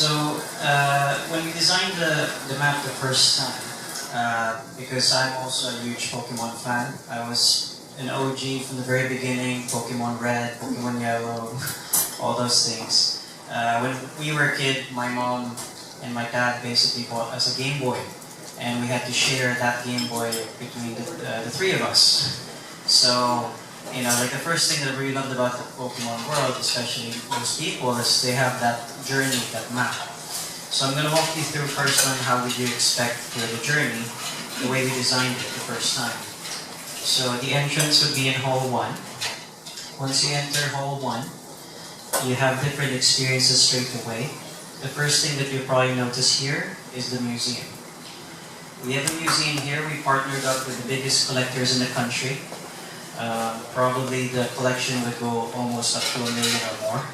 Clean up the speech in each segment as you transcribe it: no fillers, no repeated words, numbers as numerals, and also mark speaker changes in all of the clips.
Speaker 1: So when we designed the map the first time, because I'm also a huge Pokemon fan, I was an OG from the very beginning, Pokemon Red, Pokemon Yellow, all those things. When we were a kid, my mom and my dad basically bought us a Game Boy, and we had to share that Game Boy between the three of us. So, you know, like the first thing that I really loved about the Pokemon world, especially most people, is they have that journey, that map. So I'm going to walk you through first on how would you expect for the journey, the way we designed it the first time. So the entrance would be in Hall 1. Once you enter Hall 1, you have different experiences straight away. The first thing that you'll probably notice here is the museum. We have a museum here. We partnered up with the biggest collectors in the country. Probably the collection would go almost up to 1 million or more.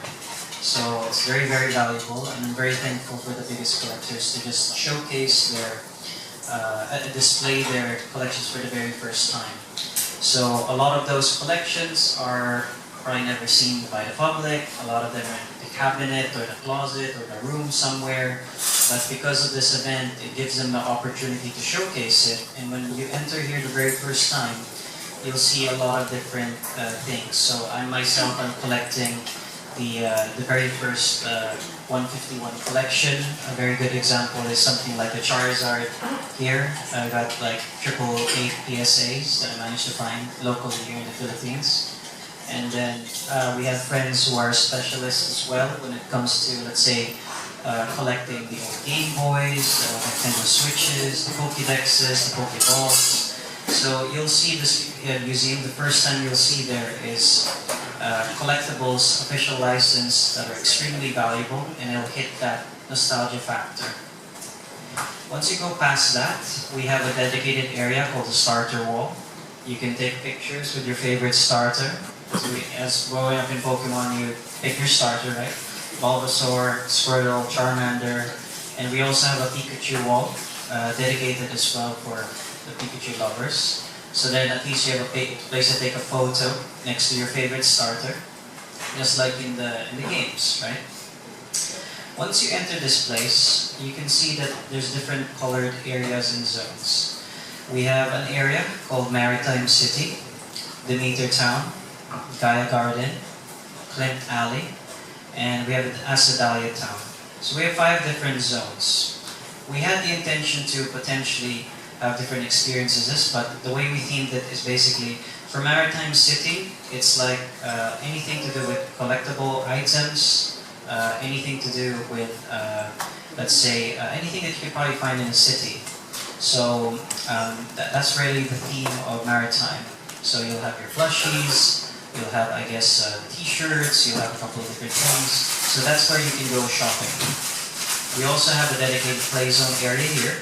Speaker 1: So it's very, very valuable, and I'm very thankful for the biggest collectors to just showcase their, display their collections for the very first time. So a lot of those collections are probably never seen by the public. A lot of them are in the cabinet or the closet or the room somewhere. But because of this event, it gives them the opportunity to showcase it. And when you enter here the very first time, you'll see a lot of different things. So I myself am collecting the very first 151 collection. A very good example is something like the Charizard here. I got like 888 PSAs that I managed to find locally here in the Philippines. And then we have friends who are specialists as well when it comes to, let's say, collecting the old Game Boys, the Nintendo Switches, the Pokédexes, the Pokéballs. So you'll see this museum, the first time you'll see there is collectibles, official license that are extremely valuable, and it'll hit that nostalgia factor. Once you go past that, we have a dedicated area called the starter wall. You can take pictures with your favorite starter. As growing up in Pokemon, you pick your starter, right? Bulbasaur, Squirtle, Charmander, and we also have a Pikachu wall dedicated as well for the Pikachu lovers. So then at least you have a place to take a photo next to your favorite starter, just like in the games, right? Once you enter this place, you can see that there's different colored areas and zones. We have an area called Maritime City, Demeter Town, Gaia Garden, Clint Alley, and we have Acidalia Town. So we have 5 different zones. We had the intention to potentially have different experiences, but the way we themed it is basically, for Maritime City, it's like anything to do with collectible items, anything to do with, let's say, anything that you can probably find in a city. So that's really the theme of Maritime. So you'll have your plushies, you'll have, I guess, t-shirts, you'll have a couple of different things. So that's where you can go shopping. We also have a dedicated play zone area here,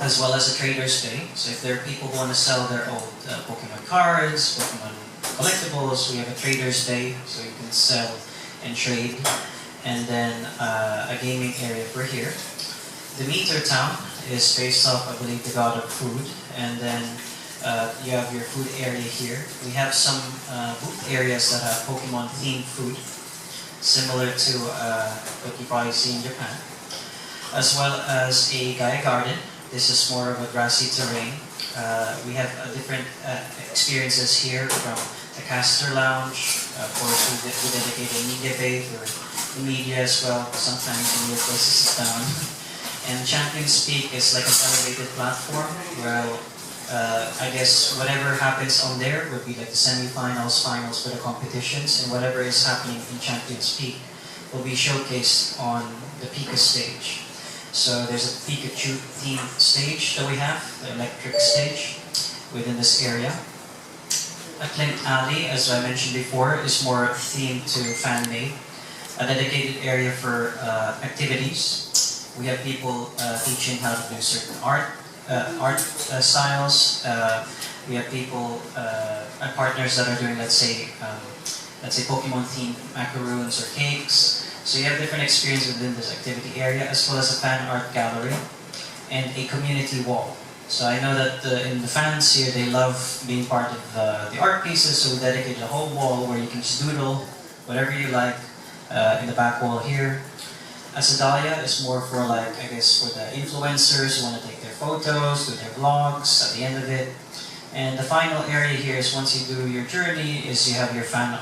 Speaker 1: as well as a trader's bay. So if there are people who want to sell their old Pokemon cards, Pokemon collectibles, we have a trader's bay, so you can sell and trade. And then a gaming area for here. Demeter Town is based off, I believe, the god of food. And then you have your food area here. We have some booth areas that have Pokemon-themed food, similar to what you probably see in Japan. As well as a Gaia Garden. This is more of a grassy terrain. We have different experiences here, from the Caster Lounge. Of course, we dedicate a media bay for the media as well. Sometimes the media places it down. And Champions Peak is like an elevated platform where I guess whatever happens on there would be like the semifinals, finals for the competitions, and whatever is happening in Champions Peak will be showcased on the Pika stage. So there's a Pikachu themed stage that we have, the electric stage, within this area. A Clint Alley, as I mentioned before, is more themed to fan-made. A dedicated area for activities. We have people teaching how to do certain art styles. We have people, partners that are doing, let's say Pokemon-themed macaroons or cakes. So you have different experience within this activity area, as well as a fan art gallery and a community wall. So I know that in the fans here, they love being part of the art pieces, so we dedicated a whole wall where you can just doodle whatever you like in the back wall here. Asadalya is more for like, I guess, for the influencers who want to take their photos, do their vlogs at the end of it. And the final area here is once you do your journey is you have your fan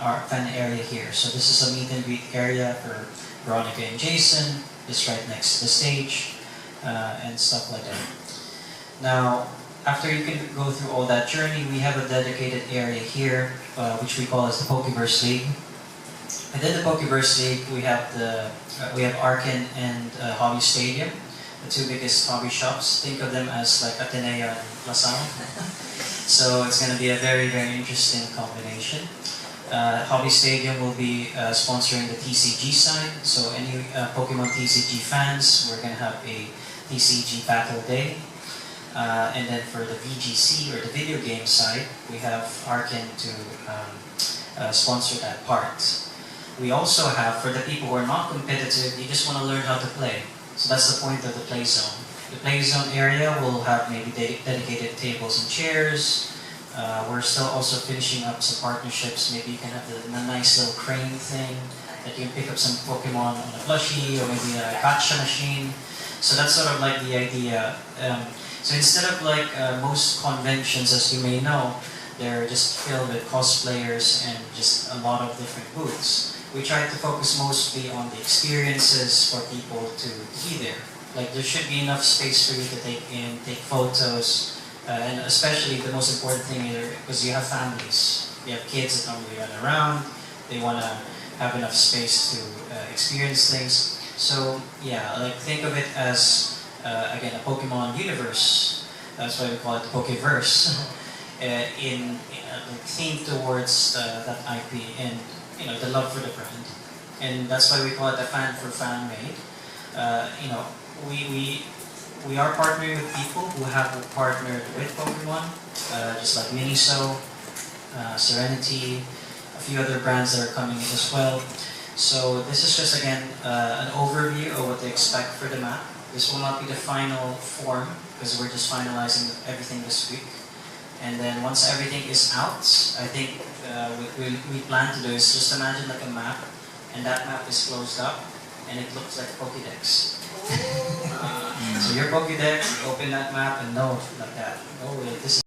Speaker 1: area here. So this is a meet and greet area for Veronica and Jason, just right next to the stage, and stuff like that. Now, after you can go through all that journey, we have a dedicated area here, which we call as the POKEVERSE League. Within the POKEVERSE League, we have Arken and Hobby Stadium, the two biggest hobby shops. Think of them as like Ateneo and Lasal. So it's going to be a very, very interesting combination. Hobby Stadium will be sponsoring the TCG side. So any Pokemon TCG fans, we're going to have a TCG Battle Day. And then for the VGC, or the video game side, we have Arken to sponsor that part. We also have, for the people who are not competitive, you just want to learn how to play. So that's the point of the play zone. The play zone area will have maybe dedicated tables and chairs. We're still also finishing up some partnerships. Maybe you can have the nice little crane thing that you can pick up some Pokemon on a plushie, or maybe a gacha machine. So that's sort of like the idea. So instead of like most conventions, as you may know, they're just filled with cosplayers and just a lot of different booths. We try to focus mostly on the experiences for people to be there. Like there should be enough space for you to take photos, and especially the most important thing is because you have families, you have kids that normally run around, they want to have enough space to experience things. So yeah, like think of it as again a Pokemon universe. That's why we call it the POKEVERSE. Themed towards that IP and the love for the brand, and that's why we call it a fan for fan made. We are partnering with people who have partnered with Pokemon, just like Miniso, Serenity, a few other brands that are coming in as well. So this is just again an overview of what to expect for the map. This will not be the final form because we're just finalizing everything this week. And then once everything is out, I think what we plan to do is just imagine like a map, and that map is closed up, and it looks like Pokédex. So your Pokédex, you open that map, and no, like that. Oh, this is